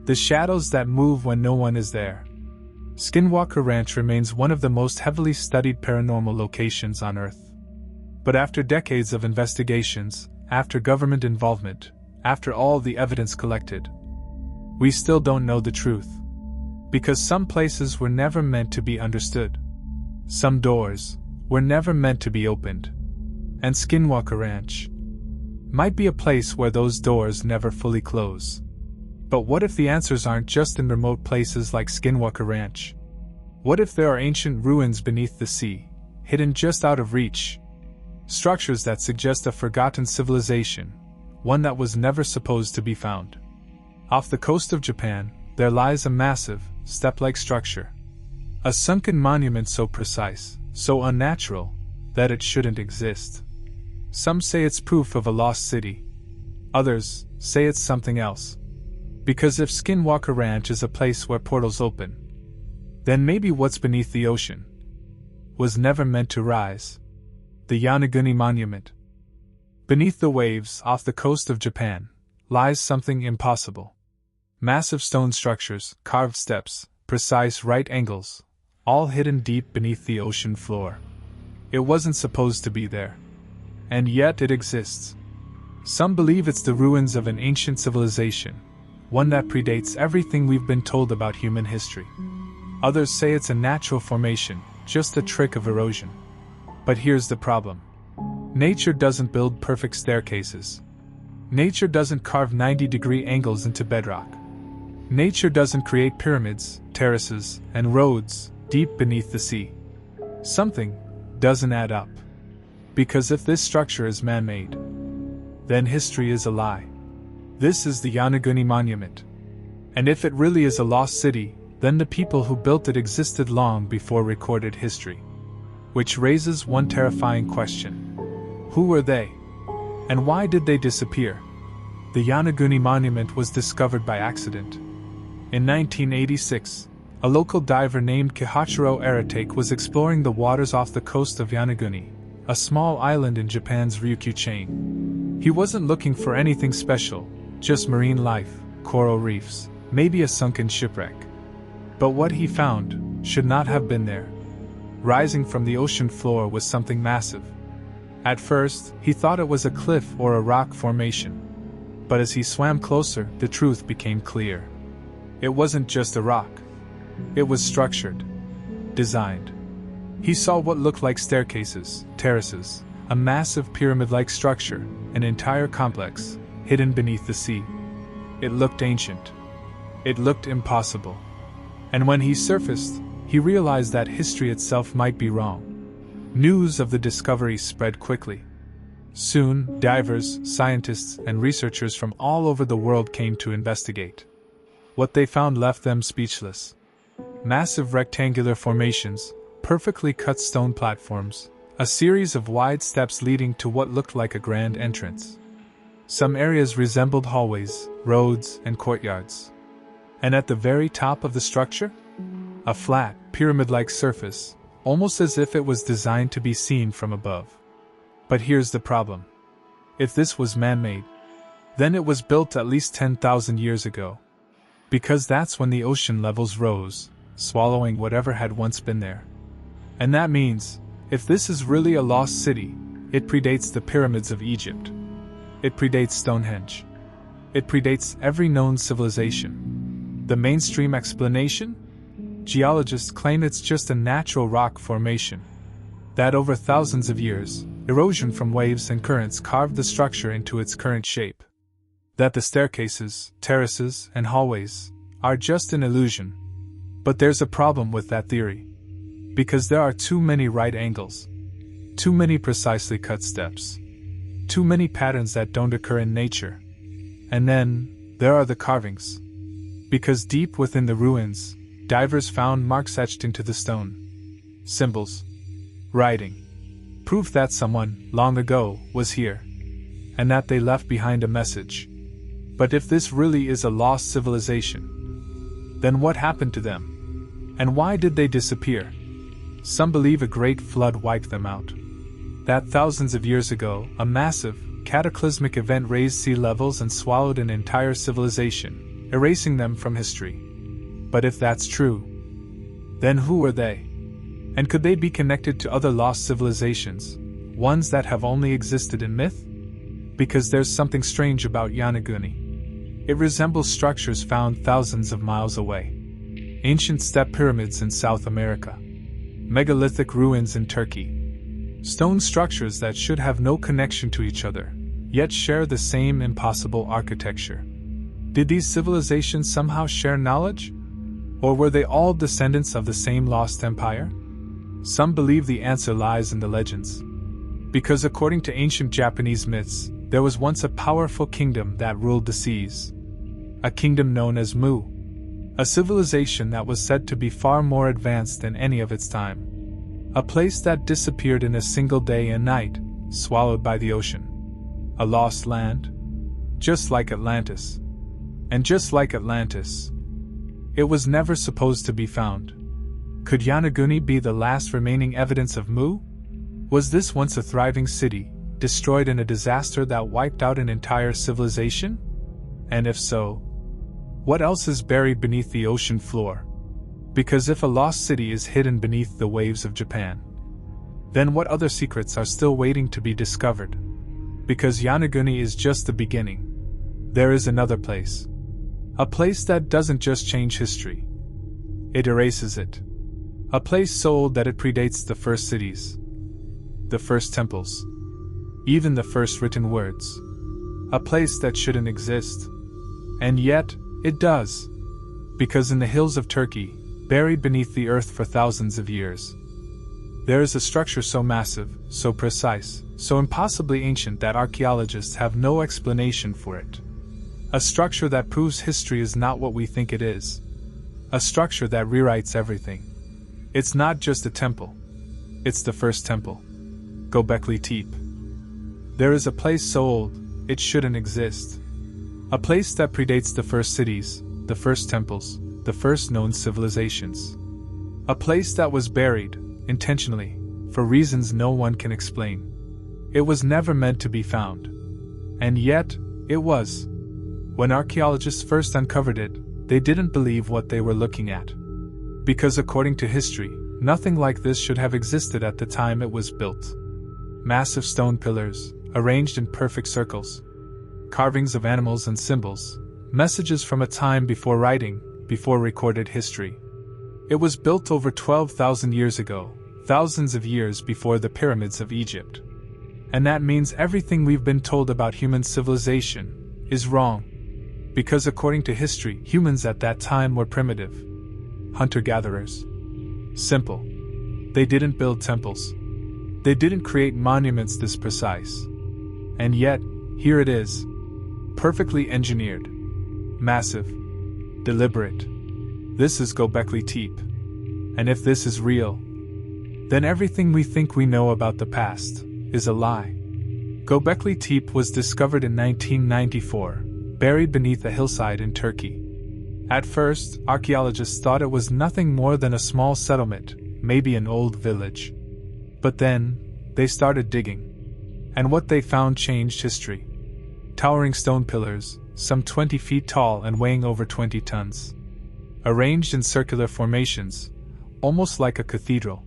The shadows that move when no one is there. Skinwalker Ranch remains one of the most heavily studied paranormal locations on Earth. But after decades of investigations, after government involvement, after all the evidence collected, we still don't know the truth. Because some places were never meant to be understood. Some doors were never meant to be opened. And Skinwalker Ranch might be a place where those doors never fully close. But what if the answers aren't just in remote places like Skinwalker Ranch? What if there are ancient ruins beneath the sea, hidden just out of reach? Structures that suggest a forgotten civilization, one that was never supposed to be found. Off the coast of Japan, there lies a massive, step-like structure. A sunken monument so precise, so unnatural, that it shouldn't exist. Some say it's proof of a lost city. Others say it's something else. Because if Skinwalker Ranch is a place where portals open, then maybe what's beneath the ocean was never meant to rise. The Yonaguni Monument. Beneath the waves off the coast of Japan lies something impossible. Massive stone structures, carved steps, precise right angles, all hidden deep beneath the ocean floor. It wasn't supposed to be there. And yet it exists. Some believe it's the ruins of an ancient civilization, one that predates everything we've been told about human history. Others say it's a natural formation, just a trick of erosion. But here's the problem. Nature doesn't build perfect staircases. Nature doesn't carve 90-degree angles into bedrock. Nature doesn't create pyramids, terraces, and roads deep beneath the sea. Something doesn't add up. Because if this structure is man-made, then history is a lie. This is the Yonaguni Monument. And if it really is a lost city, then the people who built it existed long before recorded history. Which raises one terrifying question. Who were they? And why did they disappear? The Yonaguni Monument was discovered by accident. In 1986, a local diver named Kihachiro Aratake was exploring the waters off the coast of Yonaguni, a small island in Japan's Ryukyu chain. He wasn't looking for anything special, just marine life, coral reefs, maybe a sunken shipwreck. But what he found should not have been there. Rising from the ocean floor was something massive. At first, he thought it was a cliff or a rock formation. But as he swam closer, the truth became clear. It wasn't just a rock. It was structured, designed. He saw what looked like staircases, terraces, a massive pyramid-like structure, an entire complex, hidden beneath the sea. It looked ancient. It looked impossible. And when he surfaced, he realized that history itself might be wrong. News of the discovery spread quickly. Soon, divers, scientists, and researchers from all over the world came to investigate. What they found left them speechless. Massive rectangular formations, perfectly cut stone platforms, a series of wide steps leading to what looked like a grand entrance. Some areas resembled hallways, roads, and courtyards. And at the very top of the structure? A flat, pyramid-like surface, almost as if it was designed to be seen from above. But here's the problem. If this was man-made, then it was built at least 10,000 years ago. Because that's when the ocean levels rose, swallowing whatever had once been there. And that means, if this is really a lost city, it predates the pyramids of Egypt. It predates Stonehenge. It predates every known civilization. The mainstream explanation? Geologists claim it's just a natural rock formation. That over thousands of years, erosion from waves and currents carved the structure into its current shape. That the staircases, terraces, and hallways are just an illusion. But there's a problem with that theory. Because there are too many right angles. Too many precisely cut steps. Too many patterns that don't occur in nature. And then, there are the carvings. Because deep within the ruins, divers found marks etched into the stone. Symbols. Writing. Proof that someone, long ago, was here. And that they left behind a message. But if this really is a lost civilization, then what happened to them? And why did they disappear? Some believe a great flood wiped them out. That thousands of years ago, a massive, cataclysmic event raised sea levels and swallowed an entire civilization, erasing them from history. But if that's true, then who were they? And could they be connected to other lost civilizations, ones that have only existed in myth? Because there's something strange about Yonaguni. It resembles structures found thousands of miles away. Ancient step pyramids in South America. Megalithic ruins in Turkey. Stone structures that should have no connection to each other, yet share the same impossible architecture. Did these civilizations somehow share knowledge? Or were they all descendants of the same lost empire? Some believe the answer lies in the legends. Because according to ancient Japanese myths, there was once a powerful kingdom that ruled the seas. A kingdom known as Mu. A civilization that was said to be far more advanced than any of its time. A place that disappeared in a single day and night, swallowed by the ocean. A lost land? Just like Atlantis. And just like Atlantis, it was never supposed to be found. Could Yonaguni be the last remaining evidence of Mu? Was this once a thriving city, destroyed in a disaster that wiped out an entire civilization? And if so, what else is buried beneath the ocean floor? Because if a lost city is hidden beneath the waves of Japan, then what other secrets are still waiting to be discovered? Because Yonaguni is just the beginning. There is another place. A place that doesn't just change history. It erases it. A place so old that it predates the first cities. The first temples. Even the first written words. A place that shouldn't exist. And yet, it does. Because in the hills of Turkey, buried beneath the earth for thousands of years, there is a structure so massive, so precise, so impossibly ancient that archaeologists have no explanation for it. A structure that proves history is not what we think it is. A structure that rewrites everything. It's not just a temple. It's the first temple. Göbekli Tepe. There is a place so old, it shouldn't exist. A place that predates the first cities, the first temples, the first known civilizations. A place that was buried, intentionally, for reasons no one can explain. It was never meant to be found. And yet, it was. When archaeologists first uncovered it, they didn't believe what they were looking at. Because according to history, nothing like this should have existed at the time it was built. Massive stone pillars, arranged in perfect circles. Carvings of animals and symbols, messages from a time before writing, before recorded history. It was built over 12,000 years ago, thousands of years before the pyramids of Egypt. And that means everything we've been told about human civilization is wrong. Because according to history, humans at that time were primitive. Hunter-gatherers. Simple. They didn't build temples. They didn't create monuments this precise. And yet, here it is. Perfectly engineered. Massive. Deliberate. This is Göbekli Tepe. And if this is real, then everything we think we know about the past is a lie. Göbekli Tepe was discovered in 1994, buried beneath a hillside in Turkey. At first, archaeologists thought it was nothing more than a small settlement, maybe an old village. But then, they started digging. And what they found changed history. Towering stone pillars, some 20 feet tall and weighing over 20 tons. Arranged in circular formations, almost like a cathedral.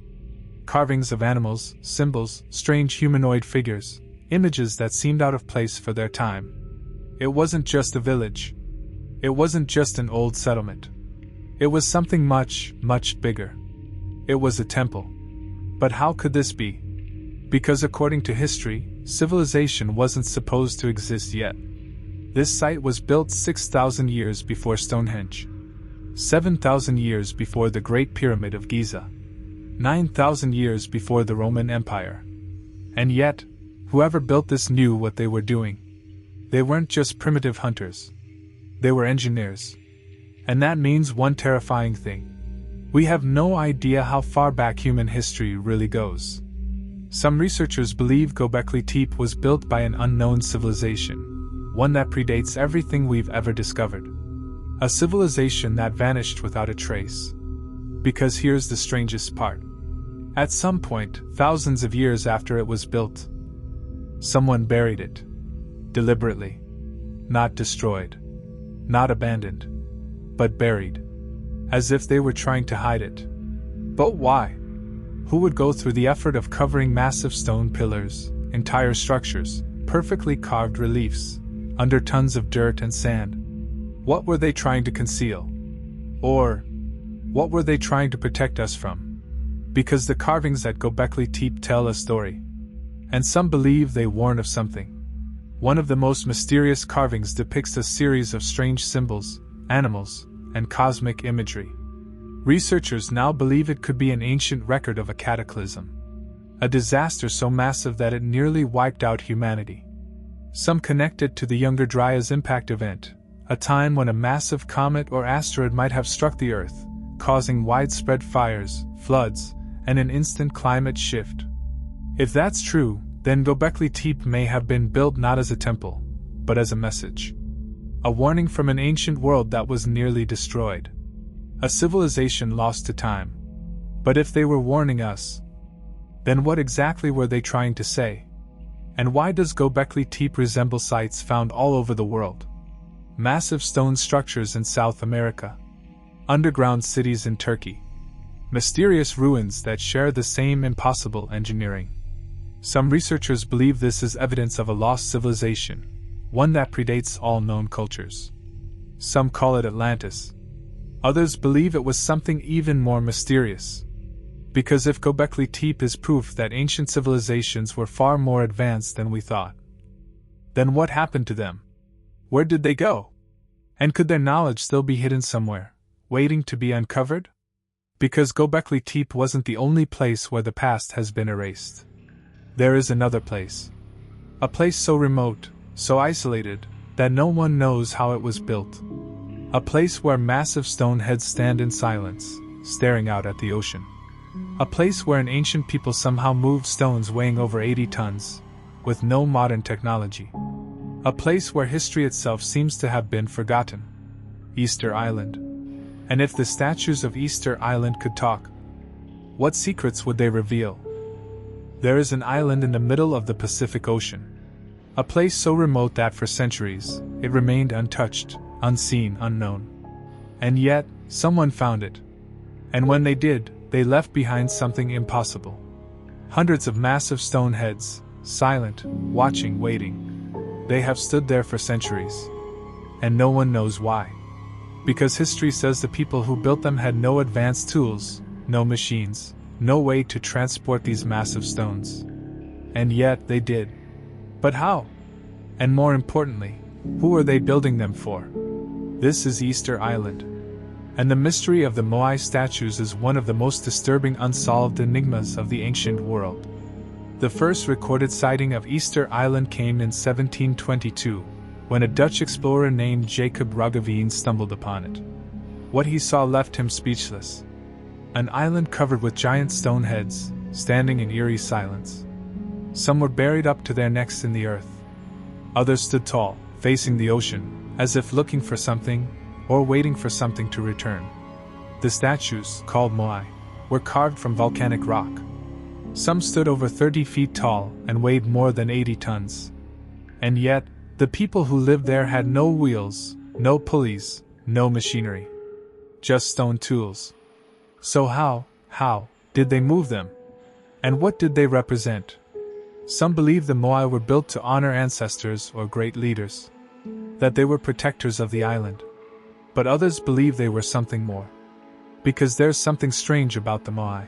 Carvings of animals, symbols, strange humanoid figures, images that seemed out of place for their time. It wasn't just a village. It wasn't just an old settlement. It was something much, much bigger. It was a temple. But how could this be? Because according to history, civilization wasn't supposed to exist yet. This site was built 6,000 years before Stonehenge. 7,000 years before the Great Pyramid of Giza. 9,000 years before the Roman Empire. And yet, whoever built this knew what they were doing. They weren't just primitive hunters. They were engineers. And that means one terrifying thing. We have no idea how far back human history really goes. Some researchers believe Göbekli Tepe was built by an unknown civilization, one that predates everything we've ever discovered. A civilization that vanished without a trace. Because here's the strangest part. At some point, thousands of years after it was built, someone buried it. Deliberately. Not destroyed. Not abandoned. But buried. As if they were trying to hide it. But why? Who would go through the effort of covering massive stone pillars, entire structures, perfectly carved reliefs, under tons of dirt and sand? What were they trying to conceal? Or, what were they trying to protect us from? Because the carvings at Göbekli Tepe tell a story. And some believe they warn of something. One of the most mysterious carvings depicts a series of strange symbols, animals, and cosmic imagery. Researchers now believe it could be an ancient record of a cataclysm. A disaster so massive that it nearly wiped out humanity. Some connect it to the Younger Dryas impact event, a time when a massive comet or asteroid might have struck the Earth, causing widespread fires, floods, and an instant climate shift. If that's true, then Göbekli Tepe may have been built not as a temple, but as a message. A warning from an ancient world that was nearly destroyed. A civilization lost to time. But if they were warning us, then what exactly were they trying to say? And why does Göbekli Tepe resemble sites found all over the world? Massive stone structures in South America. Underground cities in Turkey. Mysterious ruins that share the same impossible engineering. Some researchers believe this is evidence of a lost civilization, one that predates all known cultures. Some call it Atlantis. Others believe it was something even more mysterious. Because if Göbekli Tepe is proof that ancient civilizations were far more advanced than we thought, then what happened to them? Where did they go? And could their knowledge still be hidden somewhere, waiting to be uncovered? Because Göbekli Tepe wasn't the only place where the past has been erased. There is another place. A place so remote, so isolated, that no one knows how it was built. A place where massive stone heads stand in silence, staring out at the ocean. A place where an ancient people somehow moved stones weighing over 80 tons, with no modern technology. A place where history itself seems to have been forgotten. Easter Island. And if the statues of Easter Island could talk, what secrets would they reveal? There is an island in the middle of the Pacific Ocean. A place so remote that for centuries, it remained untouched, unseen, unknown. And yet, someone found it. And when they did, they left behind something impossible. Hundreds of massive stone heads, silent, watching, waiting. They have stood there for centuries. And no one knows why. Because history says the people who built them had no advanced tools, no machines, no way to transport these massive stones. And yet they did. But how? And more importantly, who are they building them for? This is Easter Island. And the mystery of the Moai statues is one of the most disturbing unsolved enigmas of the ancient world. The first recorded sighting of Easter Island came in 1722, when a Dutch explorer named Jacob Roggeveen stumbled upon it. What he saw left him speechless. An island covered with giant stone heads, standing in eerie silence. Some were buried up to their necks in the earth. Others stood tall, facing the ocean, as if looking for something, or waiting for something to return. The statues, called moai, were carved from volcanic rock. Some stood over 30 feet tall and weighed more than 80 tons. And yet, the people who lived there had no wheels, no pulleys, no machinery. Just stone tools. So how did they move them? And what did they represent? Some believe the moai were built to honor ancestors or great leaders, that they were protectors of the island. But others believe they were something more. Because there's something strange about the moai.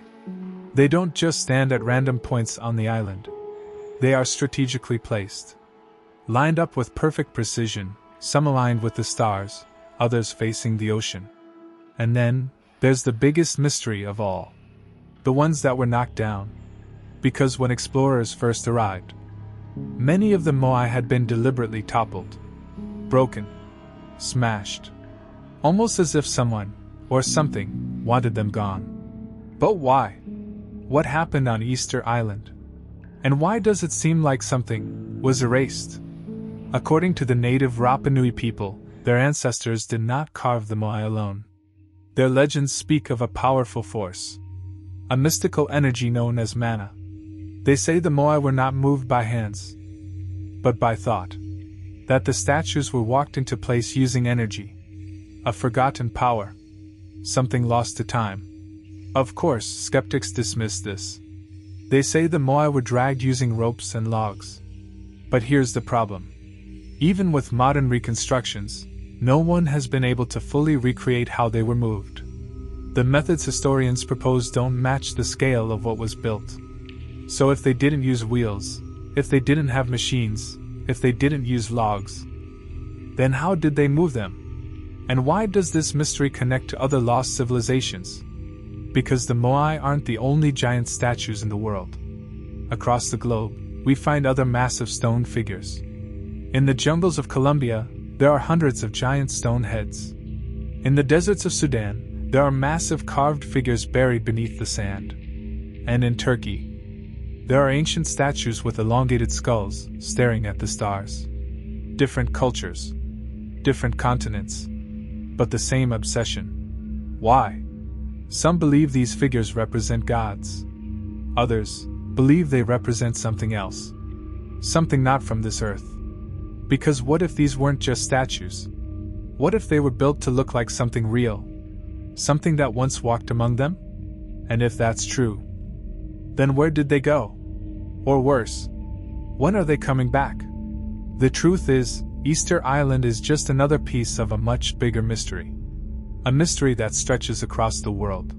They don't just stand at random points on the island. They are strategically placed. Lined up with perfect precision, some aligned with the stars, others facing the ocean. And then, there's the biggest mystery of all. The ones that were knocked down. Because when explorers first arrived, many of the moai had been deliberately toppled, broken, smashed. Almost as if someone, or something, wanted them gone. But why? What happened on Easter Island? And why does it seem like something was erased? According to the native Rapa Nui people, their ancestors did not carve the moai alone. Their legends speak of a powerful force, a mystical energy known as mana. They say the moai were not moved by hands, but by thought. That the statues were walked into place using energy. A forgotten power. Something lost to time. Of course, skeptics dismiss this. They say the moai were dragged using ropes and logs. But here's the problem. Even with modern reconstructions, no one has been able to fully recreate how they were moved. The methods historians propose don't match the scale of what was built. So if they didn't use wheels, if they didn't have machines, if they didn't use logs, then how did they move them? And why does this mystery connect to other lost civilizations? Because the moai aren't the only giant statues in the world. Across the globe, we find other massive stone figures. In the jungles of Colombia, there are hundreds of giant stone heads. In the deserts of Sudan, there are massive carved figures buried beneath the sand. And in Turkey, there are ancient statues with elongated skulls, staring at the stars. Different cultures, different continents, but the same obsession. Why? Some believe these figures represent gods. Others believe they represent something else. Something not from this earth. Because what if these weren't just statues? What if they were built to look like something real? Something that once walked among them? And if that's true, then where did they go? Or worse, when are they coming back? The truth is, Easter Island is just another piece of a much bigger mystery. A mystery that stretches across the world.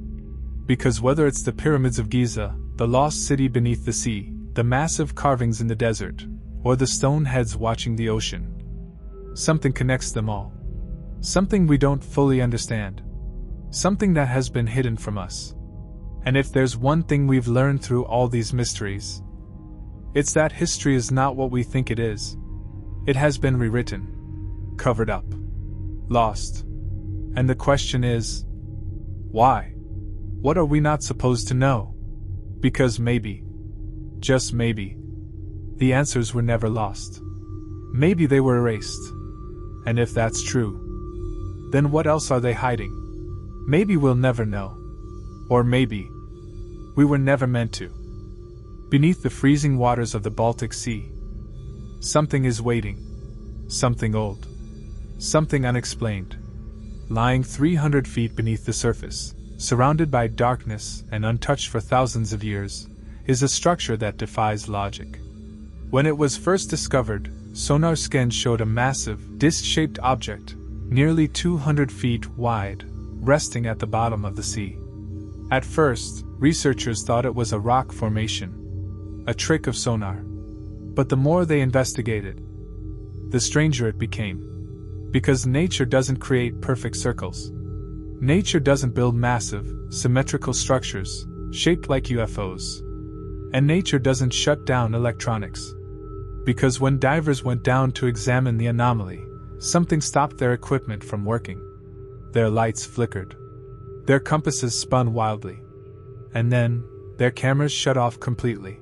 Because whether it's the pyramids of Giza, the lost city beneath the sea, the massive carvings in the desert, or the stone heads watching the ocean, something connects them all. Something we don't fully understand. Something that has been hidden from us. And if there's one thing we've learned through all these mysteries, it's that history is not what we think it is. It has been rewritten. covered up, lost. And the question is, why? What are we not supposed to know? Because maybe, just maybe, the answers were never lost. Maybe they were erased. And if that's true, then what else are they hiding? Maybe we'll never know. Or maybe we were never meant to. Beneath the freezing waters of the Baltic Sea, something is waiting. Something old. Something unexplained. Lying 300 feet beneath the surface, surrounded by darkness and untouched for thousands of years, is a structure that defies logic. When it was first discovered, sonar scans showed a massive, disc-shaped object, nearly 200 feet wide, resting at the bottom of the sea. At first, researchers thought it was a rock formation, a trick of sonar. But the more they investigated, the stranger it became. Because nature doesn't create perfect circles. Nature doesn't build massive, symmetrical structures, shaped like UFOs. And nature doesn't shut down electronics. Because when divers went down to examine the anomaly, something stopped their equipment from working. Their lights flickered. Their compasses spun wildly. And then, their cameras shut off completely.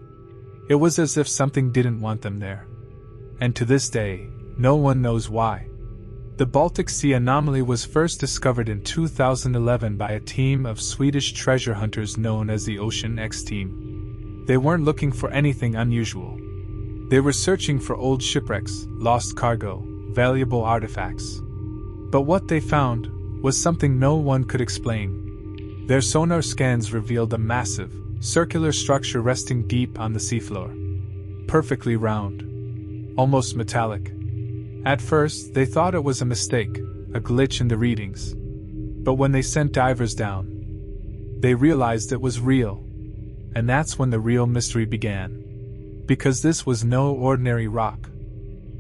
It was as if something didn't want them there. And to this day, no one knows why. The Baltic Sea anomaly was first discovered in 2011 by a team of Swedish treasure hunters known as the Ocean X Team. They weren't looking for anything unusual. They were searching for old shipwrecks, lost cargo, valuable artifacts. But what they found was something no one could explain. Their sonar scans revealed a massive, circular structure resting deep on the seafloor. Perfectly round. Almost metallic. At first, they thought it was a mistake, a glitch in the readings. But when they sent divers down, they realized it was real. And that's when the real mystery began. Because this was no ordinary rock.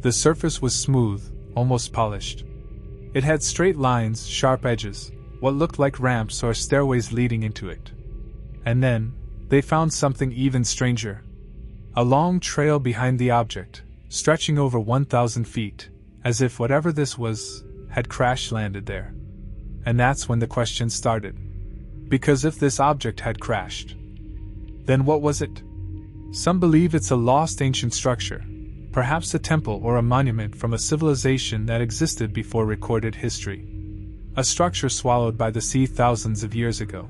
The surface was smooth, almost polished. It had straight lines, sharp edges, what looked like ramps or stairways leading into it. And then, they found something even stranger. A long trail behind the object, stretching over 1,000 feet, as if whatever this was, had crash-landed there. And that's when the question started. Because if this object had crashed, then what was it? Some believe it's a lost ancient structure, perhaps a temple or a monument from a civilization that existed before recorded history. A structure swallowed by the sea thousands of years ago.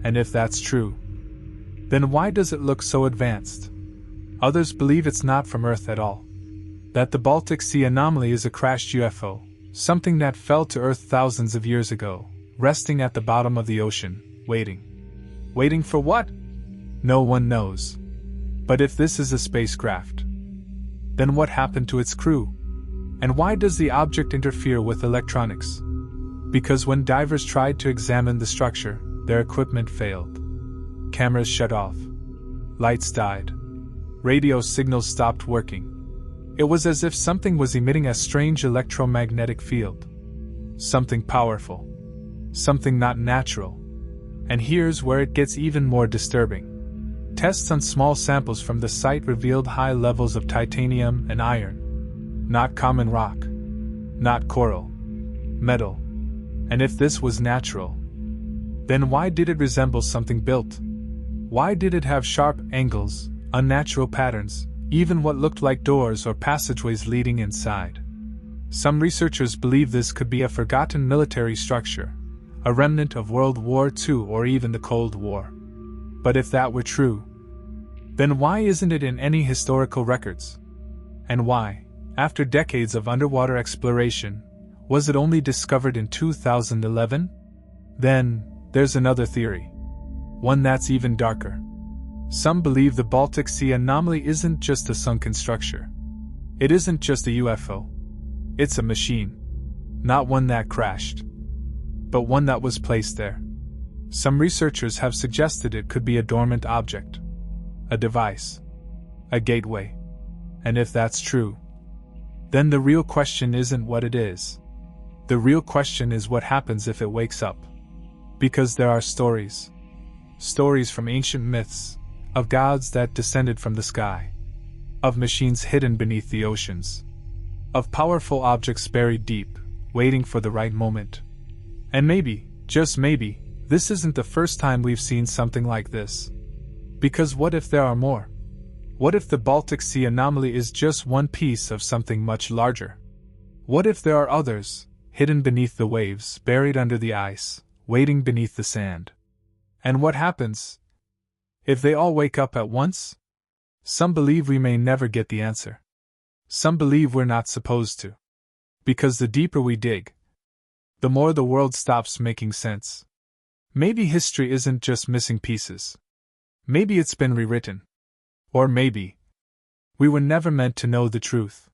And if that's true, then why does it look so advanced? Others believe it's not from Earth at all. That the Baltic Sea anomaly is a crashed UFO, something that fell to Earth thousands of years ago, resting at the bottom of the ocean, waiting. Waiting for what? No one knows. But if this is a spacecraft, then what happened to its crew? And why does the object interfere with electronics? Because when divers tried to examine the structure, their equipment failed. Cameras shut off. Lights died. Radio signals stopped working. It was as if something was emitting a strange electromagnetic field. Something powerful. Something not natural. And here's where it gets even more disturbing. Tests on small samples from the site revealed high levels of titanium and iron. Not common rock. Not coral. Metal. And if this was natural, then why did it resemble something built? Why did it have sharp angles, unnatural patterns, even what looked like doors or passageways leading inside? Some researchers believe this could be a forgotten military structure, a remnant of World War II or even the Cold War. But if that were true, then why isn't it in any historical records? And why, after decades of underwater exploration, was it only discovered in 2011? Then, there's another theory. One that's even darker. Some believe the Baltic Sea anomaly isn't just a sunken structure. It isn't just a UFO. It's a machine. Not one that crashed, but one that was placed there. Some researchers have suggested it could be a dormant object, a device, a gateway. And if that's true, then the real question isn't what it is. The real question is what happens if it wakes up. Because there are stories from ancient myths, of gods that descended from the sky, of machines hidden beneath the oceans, of powerful objects buried deep, waiting for the right moment. And maybe, just maybe, this isn't the first time we've seen something like this. Because what if there are more? What if the Baltic Sea anomaly is just one piece of something much larger? What if there are others, hidden beneath the waves, buried under the ice, waiting beneath the sand? And what happens if they all wake up at once? Some believe we may never get the answer. Some believe we're not supposed to. Because the deeper we dig, the more the world stops making sense. Maybe history isn't just missing pieces. Maybe it's been rewritten. Or maybe we were never meant to know the truth.